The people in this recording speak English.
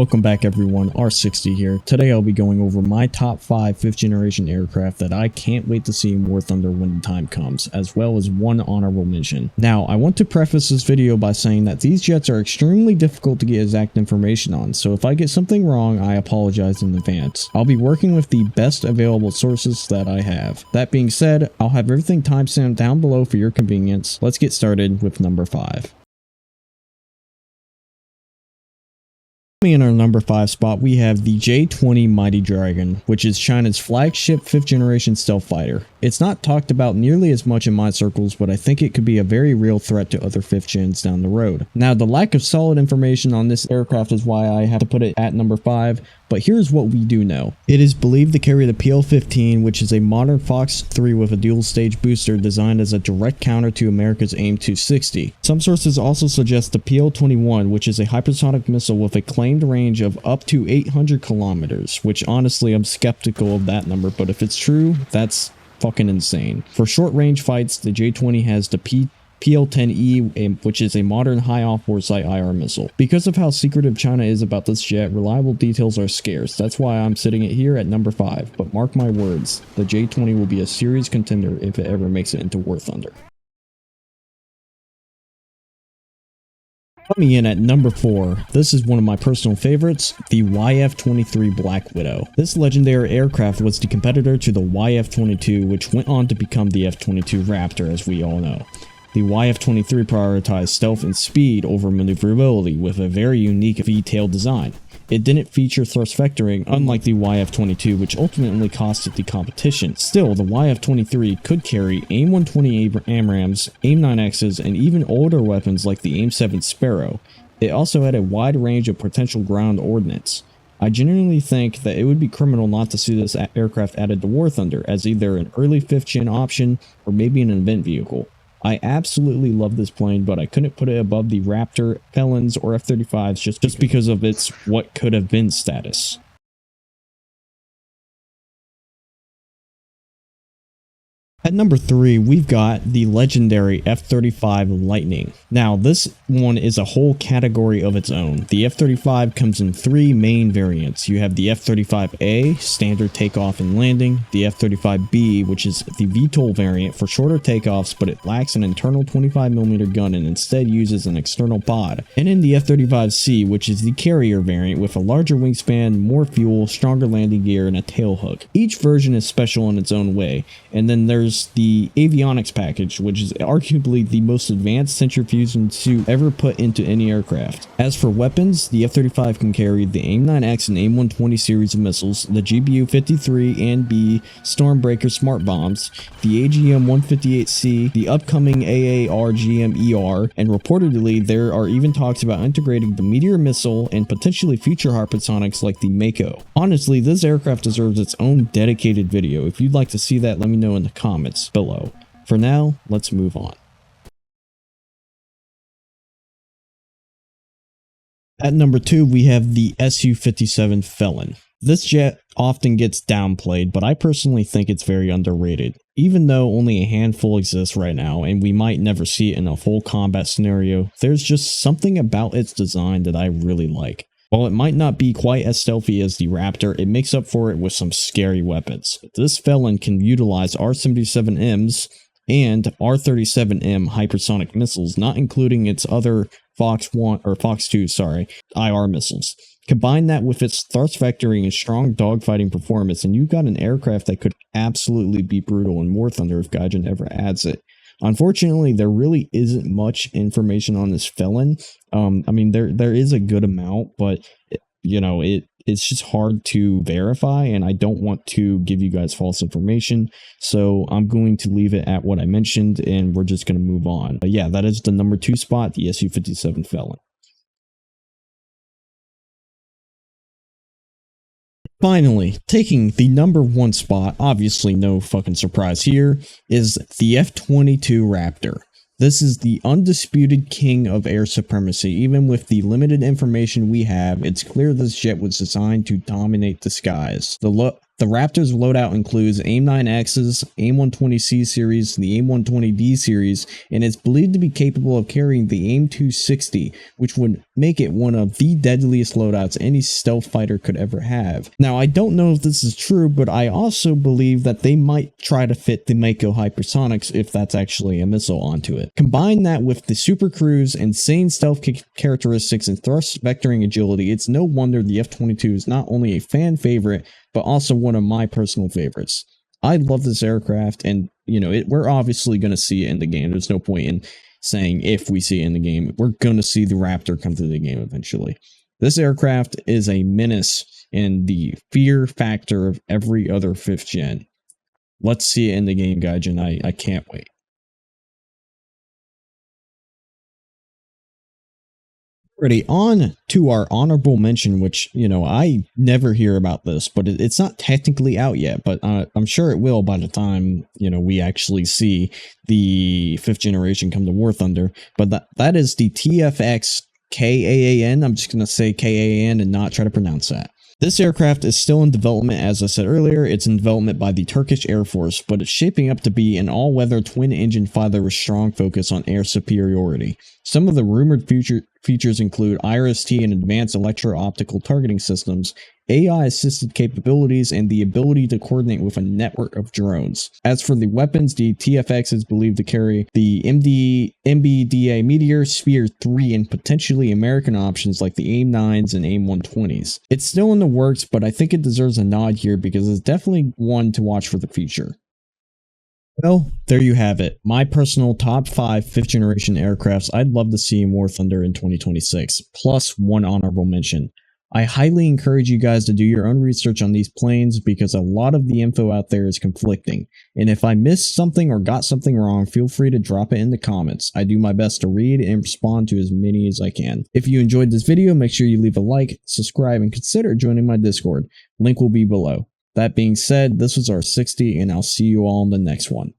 Welcome back everyone, R60 here. Today I'll be going over my top 5 5th generation aircraft that I can't wait to see in War Thunder when the time comes, as well as one honorable mention. Now, I want to preface this video by saying that these jets are extremely difficult to get exact information on, so if I get something wrong, I apologize in advance. I'll be working with the best available sources that I have. That being said, I'll have everything timestamped down below for your convenience. Let's get started with number 5. In our number 5 spot, we have the J-20 Mighty Dragon, which is China's flagship 5th generation stealth fighter. It's not talked about nearly as much in my circles, but I think it could be a very real threat to other 5th gens down the road. Now, the lack of solid information on this aircraft is why I have to put it at number 5, but here's what we do know. It is believed to carry the PL-15, which is a modern Fox 3 with a dual-stage booster designed as a direct counter to America's AIM-260. Some sources also suggest the PL-21, which is a hypersonic missile with a claimed range of up to 800 kilometers, which honestly I'm skeptical of that number, but if it's true, that's fucking insane. For short-range fights, the J-20 has the PL-10E, which is a modern high-off foresight IR missile. Because of how secretive China is about this jet, reliable details are scarce. That's why I'm sitting it here at number 5. But mark my words, the J-20 will be a serious contender if it ever makes it into War Thunder. Coming in at number 4, this is one of my personal favorites, the YF-23 Black Widow. This legendary aircraft was the competitor to the YF-22, which went on to become the F-22 Raptor, as we all know. The YF-23 prioritized stealth and speed over maneuverability with a very unique V-tail design. It didn't feature thrust vectoring, unlike the YF-22, which ultimately costed the competition. Still, the YF-23 could carry AIM-120 AMRAAMs, AIM-9Xs, and even older weapons like the AIM-7 Sparrow. It also had a wide range of potential ground ordnance. I genuinely think that it would be criminal not to see this aircraft added to War Thunder as either an early 5th gen option or maybe an event vehicle. I absolutely love this plane, but I couldn't put it above the Raptor, Felons, or F-35s just because of its what could have been status. At number 3, we've got the legendary F-35 Lightning. Now, this one is a whole category of its own. The F-35 comes in 3 main variants. You have the F-35A, standard takeoff and landing, the F-35B, which is the VTOL variant for shorter takeoffs, but it lacks an internal 25mm gun and instead uses an external pod, and then the F-35C, which is the carrier variant with a larger wingspan, more fuel, stronger landing gear, and a tail hook. Each version is special in its own way, and then there's the avionics package, which is arguably the most advanced centrifusion suit ever put into any aircraft. As for weapons, the F-35 can carry the AIM-9X and AIM-120 series of missiles, the GBU-53 and B Stormbreaker smart bombs, the AGM-158C, the upcoming AAR-GM-ER, and reportedly there are even talks about integrating the Meteor missile and potentially future hypersonics like the Mako. Honestly, this aircraft deserves its own dedicated video. If you'd like to see that, let me know in the comments below. For now, let's move on. At number 2, we have the SU-57 Felon. This jet often gets downplayed, but I personally think it's very underrated. Even though only a handful exists right now, and we might never see it in a full combat scenario, there's just something about its design that I really like. While it might not be quite as stealthy as the Raptor, it makes up for it with some scary weapons. This Felon can utilize R-77Ms and R-37M hypersonic missiles, not including its other Fox 2 IR missiles. Combine that with its thrust vectoring and strong dogfighting performance, and you've got an aircraft that could absolutely be brutal in War Thunder if Gaijin ever adds it. Unfortunately, there really isn't much information on this Felon. I mean, there is a good amount, but it's just hard to verify, and I don't want to give you guys false information. So I'm going to leave it at what I mentioned, and we're just going to move on. But yeah, that is the number 2 spot, the SU-57 Felon. Finally, taking the number 1 spot, obviously no fucking surprise here, is the F-22 Raptor. This is the undisputed king of air supremacy. Even with the limited information we have, it's clear this jet was designed to dominate the skies. The The Raptor's loadout includes AIM-9Xs, AIM-120C series, the AIM-120D series, and it's believed to be capable of carrying the AIM-260, which would make it one of the deadliest loadouts any stealth fighter could ever have. Now, I don't know if this is true, but I also believe that they might try to fit the Mako hypersonics, if that's actually a missile, onto it. Combine that with the Super Cruise, insane stealth characteristics, and thrust vectoring agility, it's no wonder the F-22 is not only a fan favorite, but also one of my personal favorites. I love this aircraft, and we're obviously going to see it in the game. There's no point in saying if we see it in the game. We're going to see the Raptor come to the game eventually. This aircraft is a menace and the fear factor of every other 5th gen. Let's see it in the game, Gaijin. I can't wait. Alrighty, on to our honorable mention, which, I never hear about this, but it's not technically out yet, but I'm sure it will by the time, we actually see the 5th generation come to War Thunder. But that is the TFX-KAAN. I'm just going to say KAAN and not try to pronounce that. This aircraft is still in development. As I said earlier, it's in development by the Turkish Air Force, but it's shaping up to be an all-weather twin-engine fighter with strong focus on air superiority. Some of the rumored features include IRST and advanced electro-optical targeting systems, AI-assisted capabilities, and the ability to coordinate with a network of drones. As for the weapons, the TFX is believed to carry the MBDA Meteor, Sphere 3, and potentially American options like the AIM-9s and AIM-120s. It's still in the works, but I think it deserves a nod here because it's definitely one to watch for the future. Well, there you have it. My personal top 5 5th generation aircrafts I'd love to see in War Thunder in 2026, plus one honorable mention. I highly encourage you guys to do your own research on these planes because a lot of the info out there is conflicting, and if I missed something or got something wrong, feel free to drop it in the comments. I do my best to read and respond to as many as I can. If you enjoyed this video, make sure you leave a like, subscribe, and consider joining my Discord. Link will be below. That being said, this was our 60, and I'll see you all in the next one.